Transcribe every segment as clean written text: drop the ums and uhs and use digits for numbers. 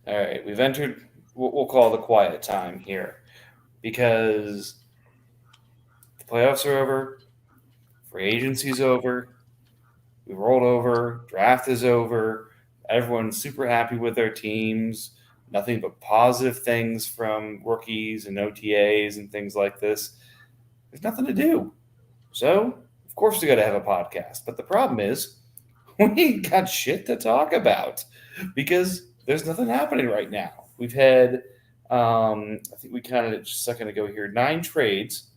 All right, we've entered what we'll call the quiet time here because the playoffs are over, free agency's over, we rolled over, draft is over. Everyone's super happy with their teams. Nothing but positive things from rookies and OTAs and things like this. There's nothing to do. So, of course, we got to have a podcast. But the problem is, we ain't got shit to talk about because there's nothing happening right now. We've had, I think we counted just a second ago here, 9 trades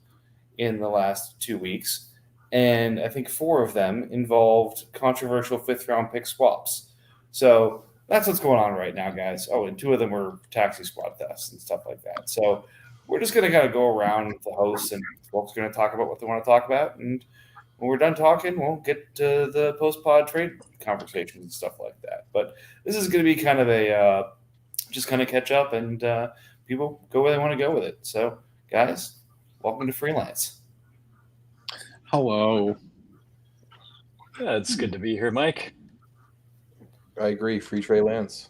in the last 2 weeks. And I think 4 of them involved controversial fifth round pick swaps. So that's what's going on right now, guys. Oh, and 2 of them were taxi squad thefts and stuff like that. So we're just going to kind of go around with the hosts, and folks are going to talk about what they want to talk about. And when we're done talking, we'll get to the post pod trade conversations and stuff like that. But this is going to be kind of a just kind of catch up, and people go where they want to go with it. So, guys, welcome to Freelance. Hello. Yeah, it's good to be here, Mike. I agree. Free Trey Lance.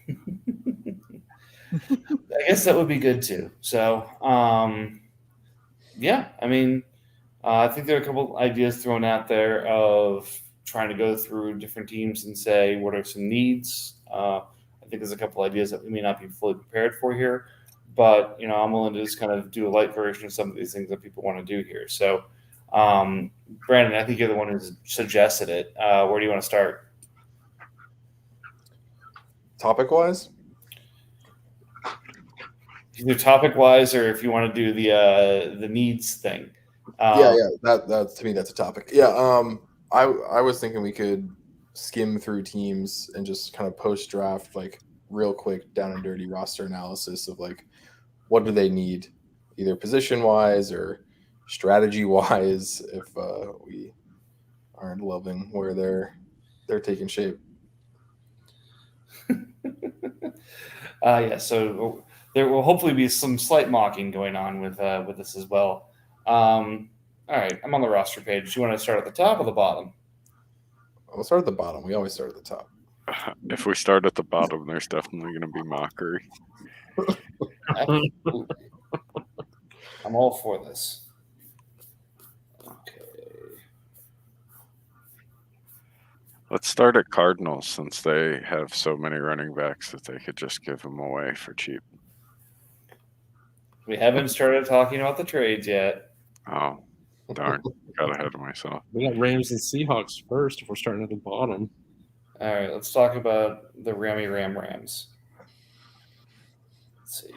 I guess that would be good too. So, yeah, I mean, I think there are a couple ideas thrown out there of trying to go through different teams and say what are some needs. I think there's a couple ideas that we may not be fully prepared for here, but I'm willing to just kind of do a light version of some of these things that people want to do here. So, Brandon, I think you're the one who suggested it. Where do you want to start? Topic wise, Either topic wise, or if you want to do the needs thing. yeah. That to me, that's a topic. Yeah. I was thinking we could skim through teams and just kind of post draft, like real quick, down and dirty roster analysis of like what do they need, either position wise or strategy wise, if we aren't loving where they're taking shape. Yeah, so there will hopefully be some slight mocking going on with this as well. All right, I'm on the roster page. Do you want to start at the top or the bottom? We'll start at the bottom. We always start at the top. If we start at the bottom, there's definitely going to be mockery. Absolutely. I'm all for this. Okay. Let's start at Cardinals since they have so many running backs that they could just give them away for cheap. We haven't started talking about the trades yet. Oh, darn. Got ahead of myself. We got Rams and Seahawks first if we're starting at the bottom. All right, let's talk about the Rams. Let's see.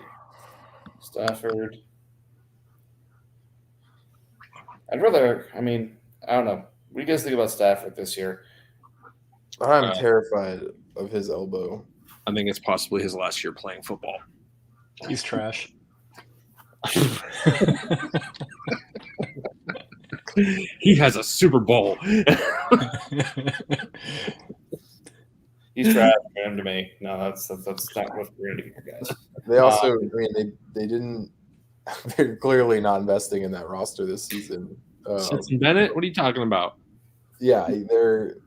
Stafford. I don't know. What do you guys think about Stafford this year? I'm terrified of his elbow. I think it's possibly his last year playing football. He's trash. He has a Super Bowl. He's trash for him to me. No, that's not what we're gonna do here, guys. They also, they didn't. They're clearly not investing in that roster this season. Stetson Bennett, what are you talking about? Yeah, they're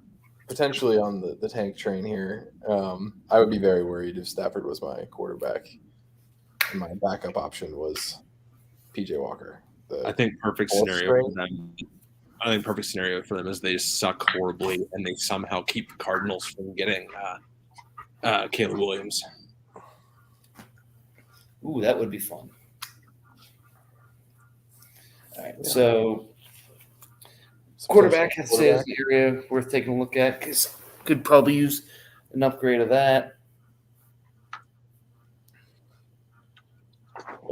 potentially on the tank train here. I would be very worried if Stafford was my quarterback and my backup option was PJ Walker. I think perfect scenario for them. I think perfect scenario for them is they just suck horribly and they somehow keep the Cardinals from getting Caleb Williams. Ooh, that would be fun. All right, so quarterback has to say is an area worth taking a look at because could probably use an upgrade of that.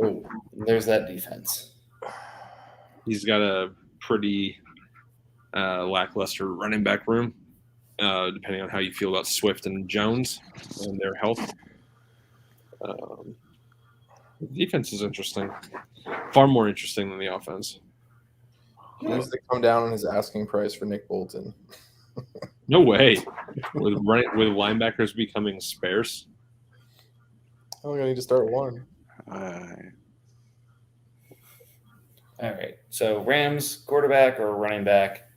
Oh, there's that defense. He's got a pretty lackluster running back room, depending on how you feel about Swift and Jones and their health. The defense is interesting. Far more interesting than the offense. He needs to come down on his asking price for Nick Bolton. No way. With linebackers becoming sparse. I only need to start one. All right. So Rams, quarterback or running back,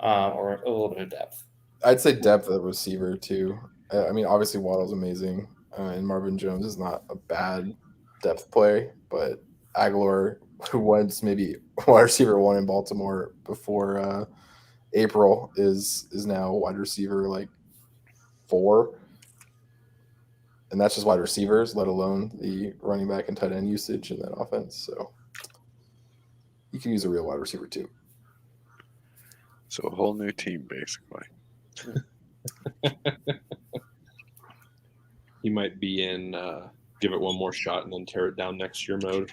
or a little bit of depth. I'd say depth at receiver too. I mean, obviously Waddle's amazing, and Marvin Jones is not a bad depth play, but Aguilar, who was maybe wide receiver 1 in Baltimore before April, is now wide receiver like 4, and that's just wide receivers, let alone the running back and tight end usage in that offense. So you can use a real wide receiver too. So a whole new team, basically. He might be in give it one more shot and then tear it down next year mode.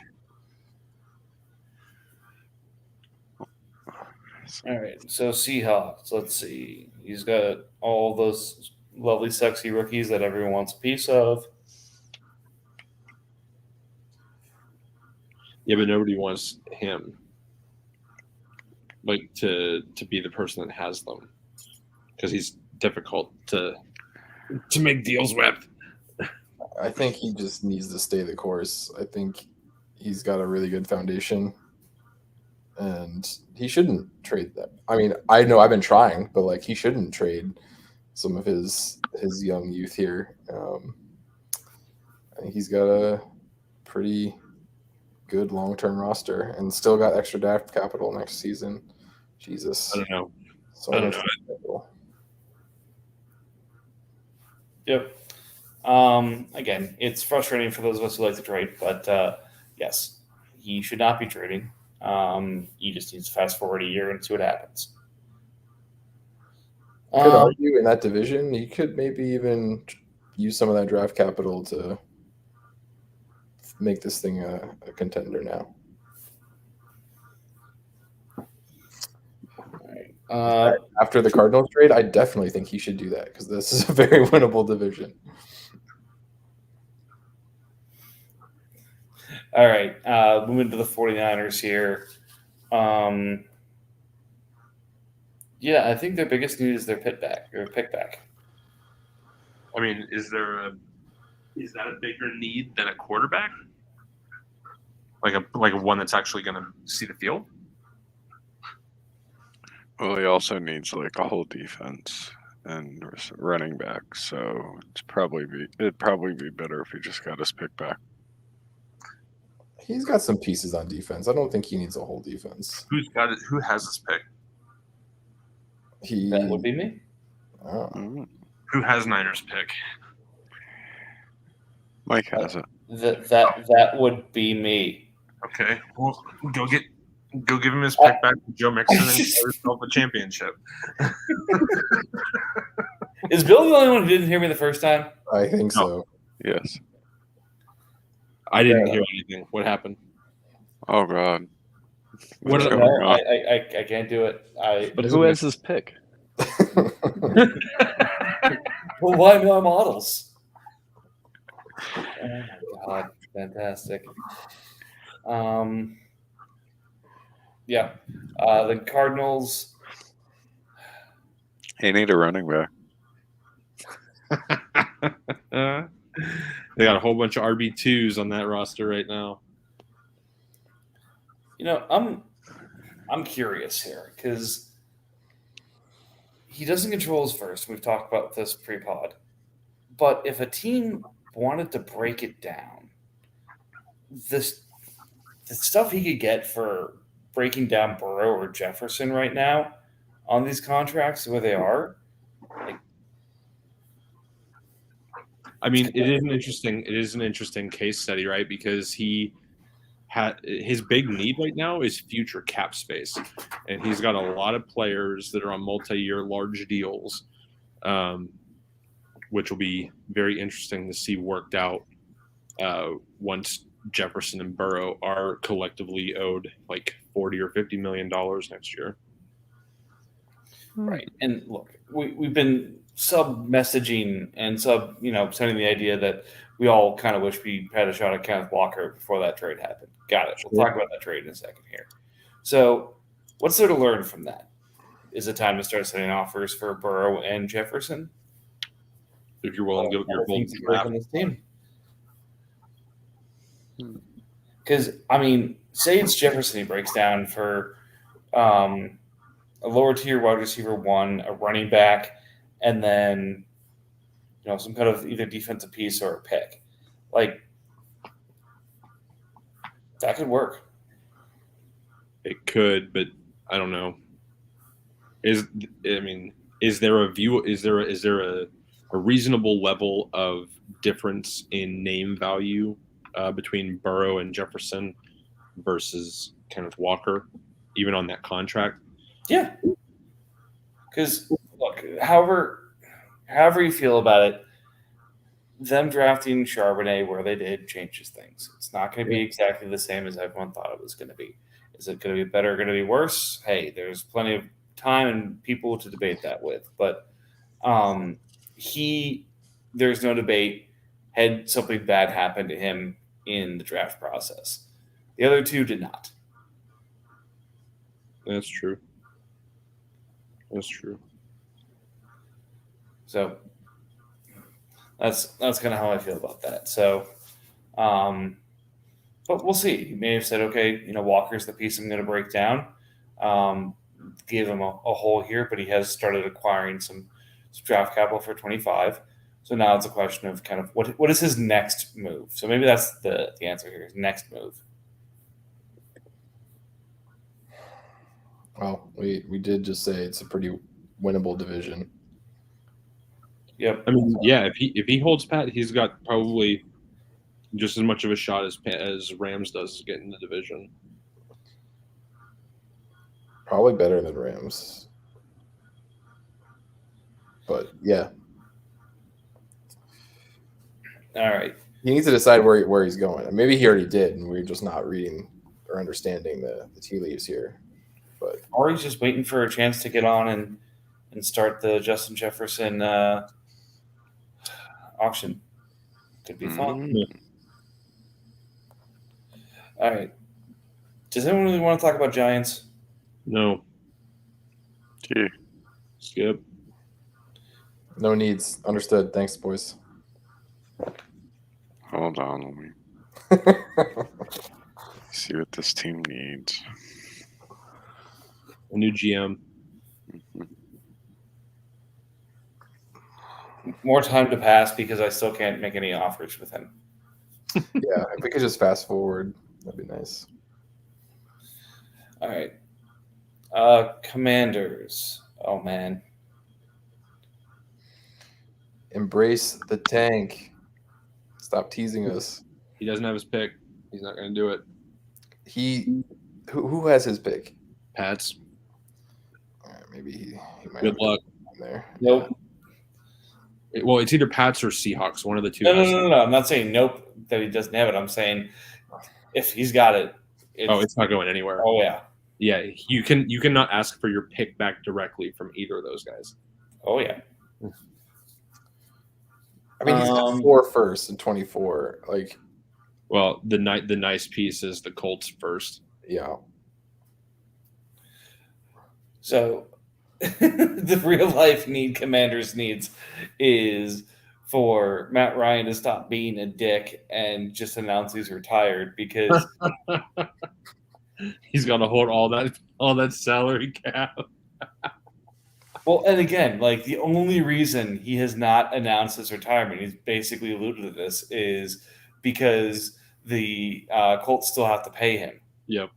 All right, so Seahawks. Let's see. He's got all those lovely, sexy rookies that everyone wants a piece of. Yeah, but nobody wants him, like to be the person that has them, because he's difficult to make deals with. I think he just needs to stay the course. I think he's got a really good foundation, and he shouldn't trade them. I mean, I know I've been trying, but like he shouldn't trade some of his young youth here. I think he's got a pretty good long-term roster and still got extra draft capital next season. Jesus, I don't know. so I don't much know. capital. Yep. Again, it's frustrating for those of us who like to trade, but yes, he should not be trading. He just needs to fast forward a year and see what happens. Could argue in that division, he could maybe even use some of that draft capital to make this thing a contender now. After the Cardinals trade, I definitely think he should do that because this is a very winnable division. All right, moving to the 49ers here. Yeah, I think their biggest need is their pick back. I mean, is that a bigger need than a quarterback? Like a one that's actually going to see the field? Well, he also needs like a whole defense and running back, so it'd probably be better if he just got his pick back. He's got some pieces on defense. I don't think he needs a whole defense. Who's got it? Who has this pick? That would be me. Mm. Who has Niners pick? Mike has it. That would be me. Okay, well, go give him his pick back to Joe Mixon and get yourself a championship. Is Bill the only one who didn't hear me the first time? I think so. Yes. I didn't hear anything. What happened? Oh God. What What's is going No, on? I can't do it. But who has his pick? Well, why no models? Oh my god, fantastic. Yeah, the Cardinals. They need a running back. They got a whole bunch of RB2s on that roster right now. You know, I'm curious here because he doesn't control his first. We've talked about this pre-pod, but if a team wanted to break it down, the stuff he could get for breaking down Burrow or Jefferson right now on these contracts where they are, like, I mean, it is an interesting case study, right? Because his big need right now is future cap space, and he's got a lot of players that are on multi-year large deals, which will be very interesting to see worked out once Jefferson and Burrow are collectively owed like $40 or $50 million next year. right. And look, we've been sub-messaging and sending the idea that we all kind of wish we had a shot at Kenneth Walker before that trade happened. Got it. We'll talk about that trade in a second here. So what's there to learn from that? Is it time to start sending offers for Burrow and Jefferson? If you're willing to give your bold snap on this team. Because, I mean, say it's Jefferson, he breaks down for a lower tier wide receiver 1, a running back, and then some kind of either defensive piece or a pick. Like, that could work. It could, but I don't know. Is there a reasonable level of difference in name value between Burrow and Jefferson versus Kenneth Walker, even on that contract? Yeah. Because, look, however you feel about it, them drafting Charbonnet where they did changes things. It's not going to be exactly the same as everyone thought it was going to be. Is it going to be better? Going to be worse? Hey, there's plenty of time and people to debate that with. But there's no debate, had something bad happen to him in the draft process. The other two did not. That's true. So that's kind of how I feel about that. So, but we'll see. He may have said, okay, Walker's the piece I'm going to break down. Give him a hole here, but he has started acquiring some draft capital for 25. So now it's a question of kind of what is his next move. So maybe that's the answer here. His next move. Well, we did just say it's a pretty winnable division. Yep. I mean, yeah, if he holds pat, he's got probably just as much of a shot as Rams does to get in the division. Probably better than Rams. But yeah. All right. He needs to decide where he's going. Maybe he already did, and we're just not reading or understanding the tea leaves here. But Or he's just waiting for a chance to get on and start the Justin Jefferson auction. Could be fun. All right. Does anyone really want to talk about Giants? No. Gee. Skip. no needs. Understood. Thanks, boys. Hold on, let me see what this team needs. A new GM. More time to pass because I still can't make any offers with him. Yeah, if we could just fast forward, that'd be nice. All right. Commanders. Oh, man. Embrace the tank. Stop teasing us. He doesn't have his pick. He's not going to do it. Who has his pick? Pats. All right, maybe he might Good have luck. on there. Nope. Well, it's either Pats or Seahawks. One of the two. No. I'm not saying nope that he doesn't have it. I'm saying if he's got it. It's not going anywhere. Oh, yeah. Yeah, you cannot ask for your pick back directly from either of those guys. Oh, yeah. I mean, he's got 4 firsts and 24. Like, well, the nice piece is the Colts first. yeah. So the real life Commanders needs is for Matt Ryan to stop being a dick and just announce he's retired because he's gonna hold all that salary cap. well, and again, like the only reason he has not announced his retirement, he's basically alluded to this, is because the Colts still have to pay him. Yep.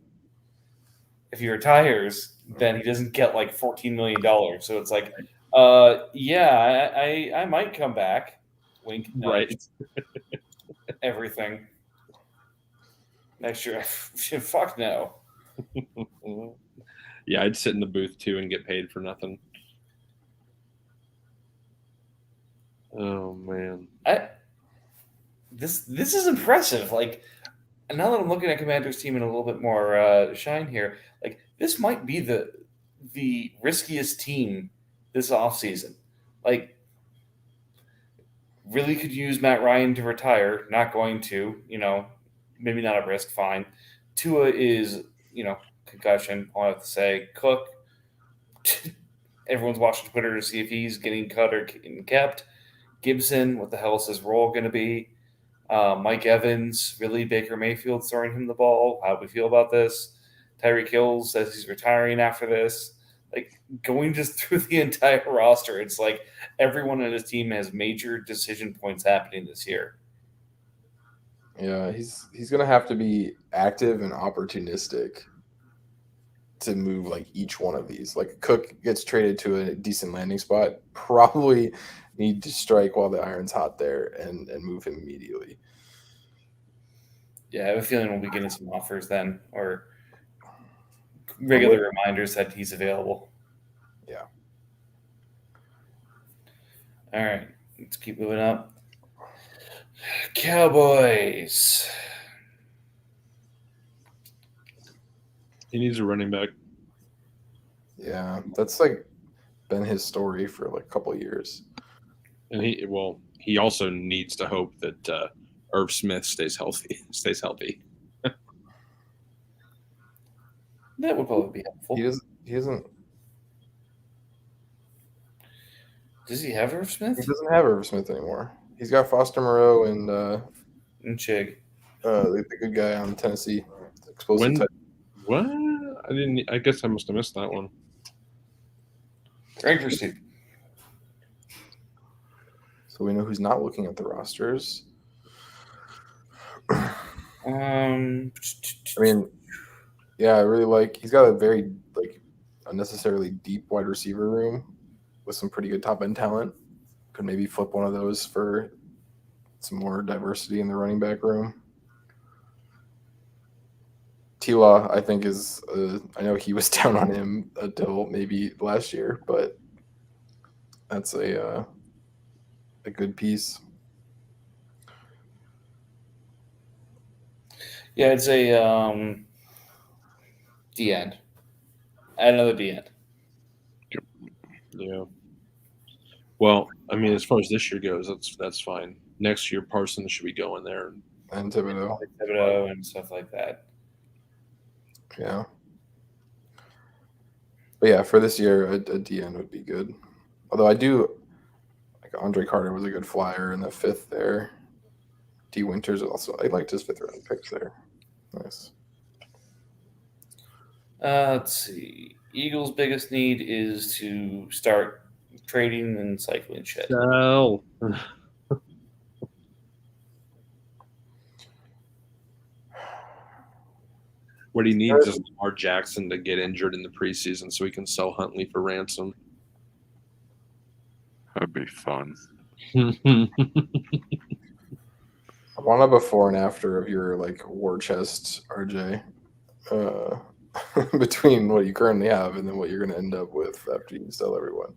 If he retires, then he doesn't get like $14 million. So it's like, yeah, I might come back. Wink. Right. Everything. Next year. Fuck no. Yeah, I'd sit in the booth too and get paid for nothing. Oh man. This is impressive. Like, now that I'm looking at Commander's team in a little bit more shine here, like this might be the riskiest team this offseason. Like, really could use Matt Ryan to retire. Not going to, maybe not a risk. Fine. Tua is, concussion. All I have to say, Cook. Everyone's watching Twitter to see if he's getting cut or getting kept. Gibson, what the hell is his role going to be? Mike Evans, really Baker Mayfield throwing him the ball. How do we feel about this? Tyreek Hill says he's retiring after this. like going just through the entire roster, it's like everyone on his team has major decision points happening this year. Yeah, he's gonna have to be active and opportunistic to move like each one of these. Like Cook gets traded to a decent landing spot, probably need to strike while the iron's hot there and move him immediately. Yeah, I have a feeling we'll be getting some offers then, or regular reminders that he's available. Yeah. All right, let's keep moving up. Cowboys. He needs a running back. Yeah, that's like been his story for like a couple of years. And he also needs to hope that Irv Smith stays healthy. That would probably be helpful. He doesn't Does he have Irv Smith? have Irv Smith anymore. He's got Foster Moreau and And Chig. the good guy on Tennessee. Explosive When- type. What? I guess I must have missed that one. Greg Versteep. So we know who's not looking at the rosters. I I mean, yeah, I really like. He's got a very like unnecessarily deep wide receiver room with some pretty good top end talent. Could maybe flip one of those for some more diversity in the running back room. Tila, I think is. I know he was down on him until maybe last year, but that's a good piece. yeah, it's a D end. Add another D end. Yeah. Well, I mean, as far as this year goes, that's fine. Next year, Parsons should be going there. And Thibodeau, Like Thibodeau and stuff like that. yeah. But yeah, for this year, a DN would be good. Although I do like Andre Carter was a good flyer in the fifth there. D Winters also. I liked his fifth round picks there. Nice. Let's see. Eagles' biggest need is to start trading and cycling shit. Sell. What he needs is Lamar Jackson to get injured in the preseason so he can sell Huntley for ransom. That'd be fun. I want a before and after of your like war chest, RJ. Between what you currently have and then what you're going to end up with after you sell everyone.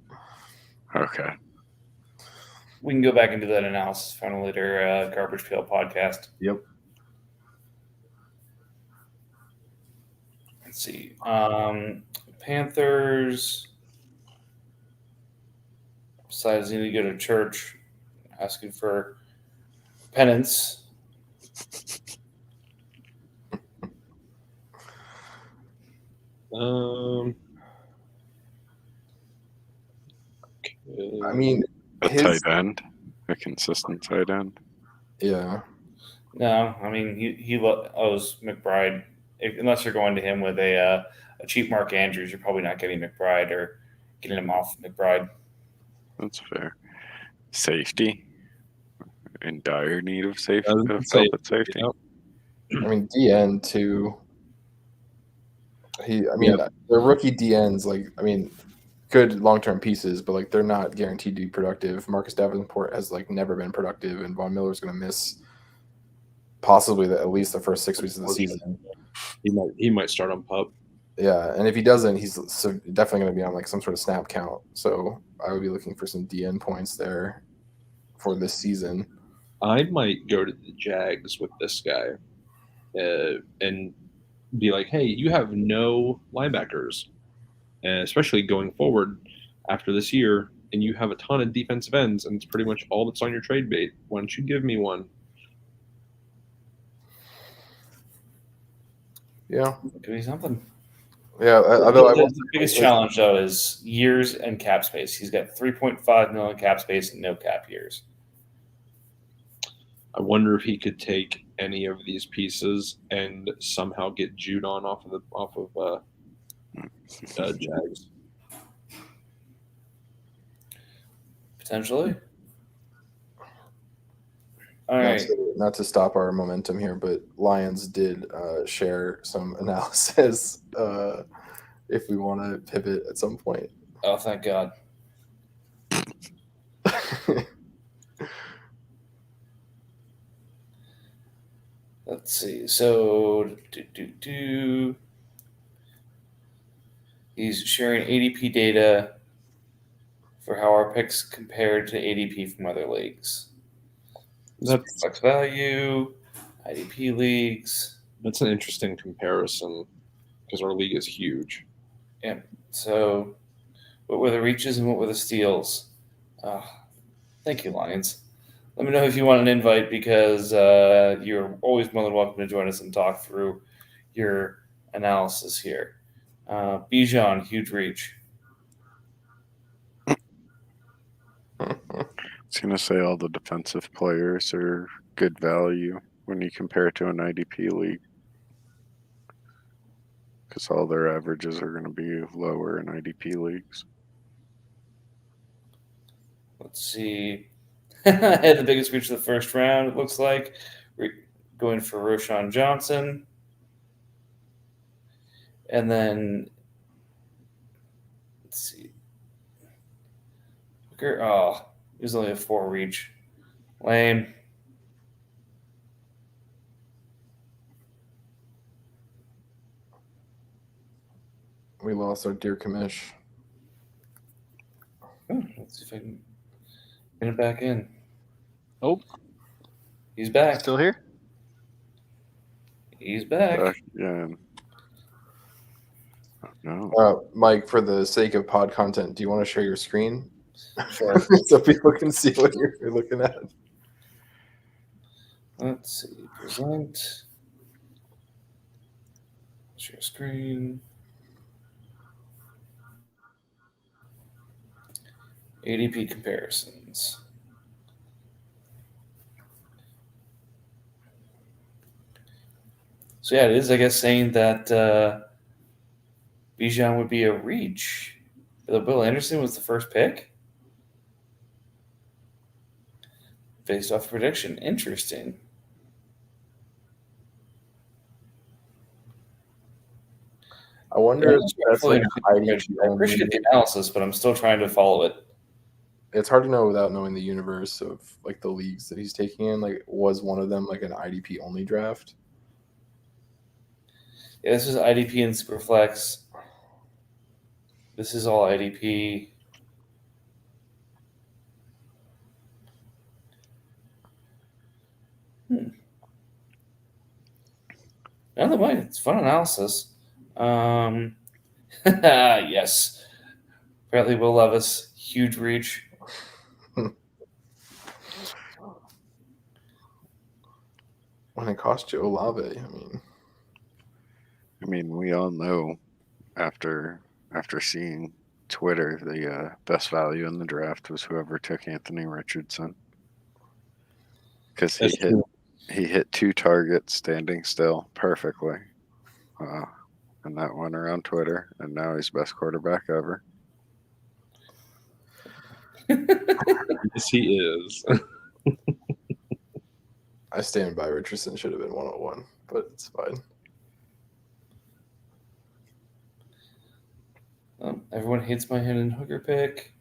Okay. We can go back and do that analysis on a later Garbage Pail podcast. Yep. Let's see. Panthers. Besides needing to go to church, asking for penance. I mean, A his, tight end, a consistent tight end. yeah. No, I mean he owes McBride. Unless you're going to him with a cheap Mark Andrews, you're probably not getting McBride or getting him off McBride. That's fair. Safety. In dire need of safety. I was gonna Of say, velvet safety. Yep. I mean, DN too. The rookie DNs, like, I mean, good long-term pieces, but like they're not guaranteed to be productive. Marcus Davenport has like never been productive, and Von Miller's going to miss possibly at least the first 6 weeks of the season. He might start on pup. Yeah, and if he doesn't, he's definitely going to be on like some sort of snap count. So I would be looking for some DN points there for this season. I might go to the Jags with this guy and be like, hey, you have no linebackers, and especially going forward after this year, and you have a ton of defensive ends, and it's pretty much all that's on your trade bait. Why don't you give me one? Yeah, Give me something. yeah. Although The biggest challenge though is years and cap space. He's got 3.5 million cap space and no cap years. I wonder if he could take any of these pieces and somehow get Judon off of Jags. Potentially. All Not right. to, not to stop our momentum here, but Lions did share some analysis if we want to pivot at some point. Oh, thank God. Let's see. So, he's sharing ADP data for how our picks compared to ADP from other leagues. That's Flex value, IDP leagues. that's an interesting comparison because our league is huge. So, what were the reaches and what were the steals? Thank you, Lions. Let me know if you want an invite because you're always more than welcome to join us and talk through your analysis here. Bijan, huge reach. I was gonna say all the defensive players are good value when you compare it to an IDP league, because all their averages are going to be lower in IDP leagues. Let's see. Had the biggest reach of the first round, it looks like. Going for Roshan Johnson. And then, let's see. Oh, he was only a 4 reach. Lame. We lost our dear commish. Let's see if I can get it back in. Oh, He's back. still here? He's back. Yeah. No. Mike, for the sake of pod content, do you want to share your screen Sure. so people can see what you're looking at? Let's see. Present. Share screen. ADP comparisons. So yeah, it is, I guess, saying that Bijan would be a reach. Although Bill Anderson was the first pick. Based off prediction. Interesting. I wonder if that's like I IDP only. appreciate the analysis, but I'm still trying to follow it. It's hard to know without knowing the universe of like the leagues that he's taking in. Like, was one of them like an IDP only draft? Yeah, this is IDP and Superflex. This is all IDP. Never mind. It's fun analysis. Yes. Apparently, Will Levis, huge reach. When it cost you Olave, I mean, we all know after seeing Twitter, the best value in the draft was whoever took Anthony Richardson, because he hit 2 targets standing still perfectly, and that went around Twitter, and now he's best quarterback ever. Yes, he is. I stand by Richardson should have been 101, but it's fine. Everyone hates my Hendon Hooker pick.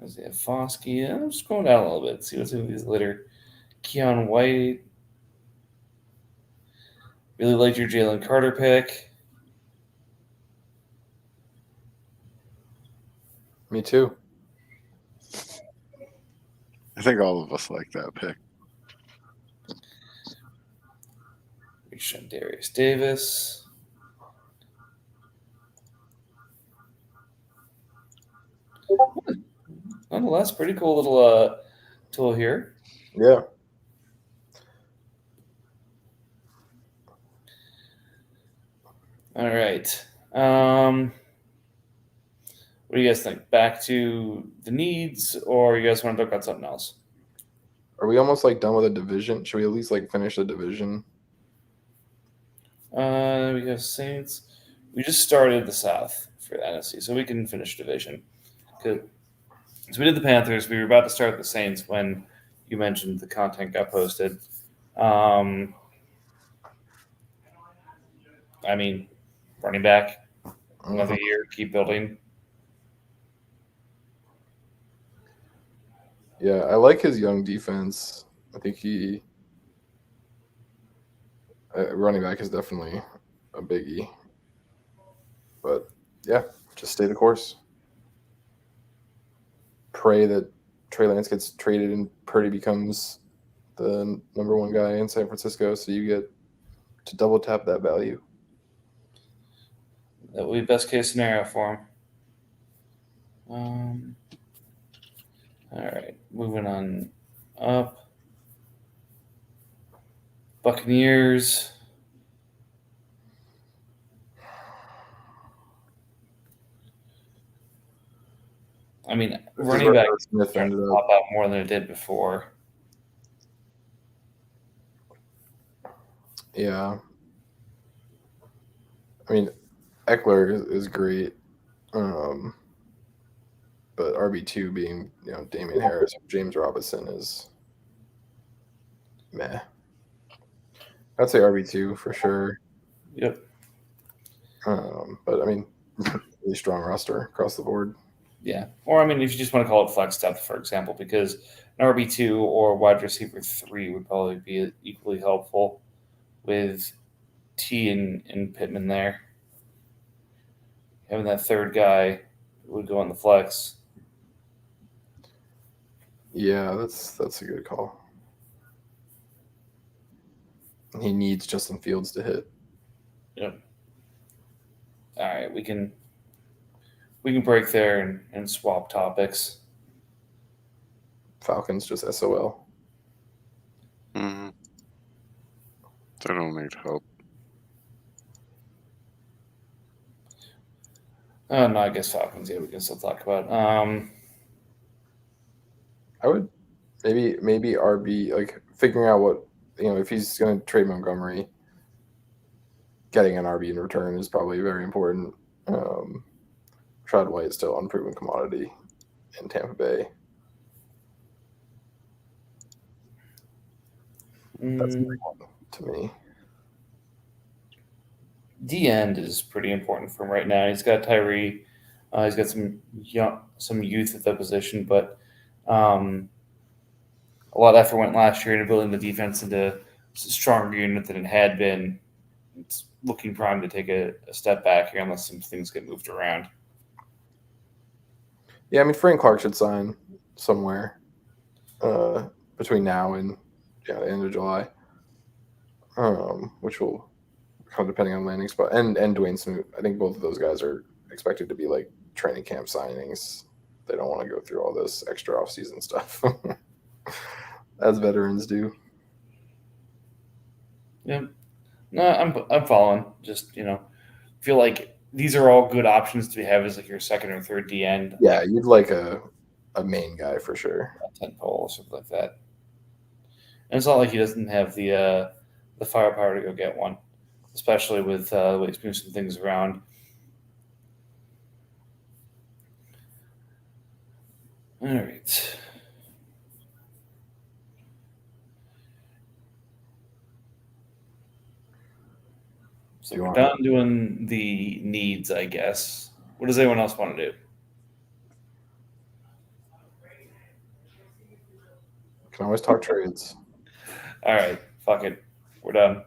Isaiah Foskey. I'm just going down a little bit. See what's in these later. Keon White. Really liked your Jalen Carter pick. Me too. I think all of us like that pick. Reached on Darius Davis. Nonetheless, pretty cool little tool here. Yeah. All right. What do you guys think? Back to the needs, or you guys want to talk about something else? Are we almost like done with a division? Should we at least like finish the division? We have Saints. we just started the South for the NFC, so we can finish division. Good. So we did the Panthers. We were about to start the Saints when you mentioned the content got posted. I mean, running back, another year, keep building. Yeah, I like his young defense. I think running back is definitely a biggie. But yeah, just stay the course. Pray that Trey Lance gets traded and Purdy becomes the number one guy in San Francisco, so you get to double tap that value. That would be best case scenario for him. All right, moving on up. Buccaneers. I mean, running back Smith starting ended to up. pop out more than it did before. Yeah. I mean, Eckler is great. But RB2 being, Damian Harris or James Robinson is meh. I'd say RB2 for sure. Yep. But I mean, really strong roster across the board. Yeah. Or, I mean, if you just want to call it flex depth, for example, because an RB2 or wide receiver 3 would probably be equally helpful with T and Pittman there. Having that third guy would go on the flex. Yeah, that's a good call. He needs Justin Fields to hit. Yep. All right, we can break there and swap topics. Falcons just SOL. Mhm. They don't need help. No, I guess Falcons. Yeah, we can still talk about. I would maybe RB, like figuring out what, if he's going to trade Montgomery, getting an RB in return is probably very important. Rashad White is still unproven commodity in Tampa Bay. That's a big one to me. D end is pretty important for him right now. He's got Tyree. He's got some youth at that position, but a lot of effort went last year into building the defense into a stronger unit than it had been. It's looking prime to take a step back here unless some things get moved around. Yeah, I mean, Frank Clark should sign somewhere between now and the end of July, which will kind of depending on landing spot. And Dwayne Smoot. I think both of those guys are expected to be like training camp signings. They don't want to go through all this extra offseason stuff as veterans do. Yeah, no, I'm following. Just feel like these are all good options to have as like your second or third D end. Yeah, you'd like a main guy for sure. A 10 pole or something like that. And it's not like he doesn't have the firepower to go get one, especially with the way he's moving some things around. All right. So we're done doing the needs, I guess. What does anyone else want to do? Can always talk trades. All right. Fuck it. We're done.